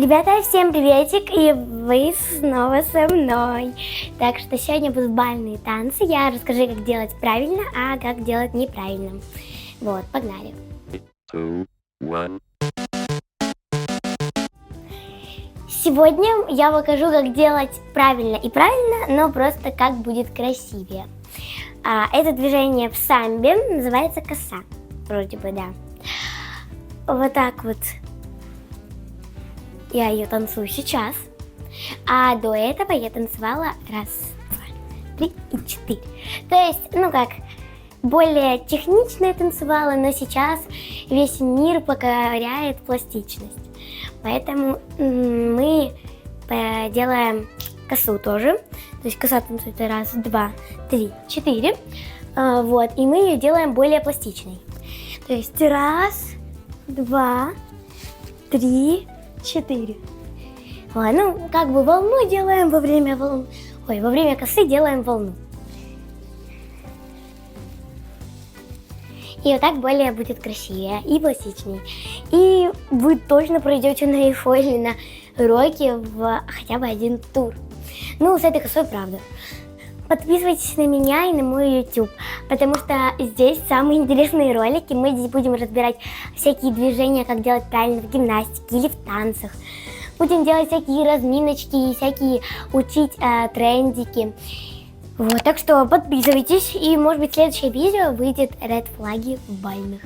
Ребята, всем приветик, и вы снова со мной. Так что сегодня будут бальные танцы. Я расскажу, как делать правильно, а как делать неправильно. Вот, погнали. 2, 1. Сегодня я покажу, как делать правильно и правильно, но просто как будет красивее. Это движение в самбе называется коса. Вроде бы, да. Вот так вот. Я ее танцую сейчас. А до этого я танцевала раз, два, три и четыре. То есть, более технично я танцевала, но сейчас весь мир покоряет пластичность. Поэтому мы делаем косу тоже. То есть коса танцует раз, два, три, четыре. Вот, и мы ее делаем более пластичной. То есть раз, два, три, 4. Волну делаем во время косы делаем волну. И вот так более будет красивее и пластичнее. И вы точно пройдете на ИФО или на уроке в хотя бы один тур. С этой косой правда. Подписывайтесь на меня и на мой YouTube, потому что здесь самые интересные ролики. Мы здесь будем разбирать всякие движения, как делать правильно в гимнастике или в танцах. Будем делать всякие разминочки и всякие учить трендики. Вот, так что подписывайтесь, и может быть следующее видео выйдет Red флаги в бальных.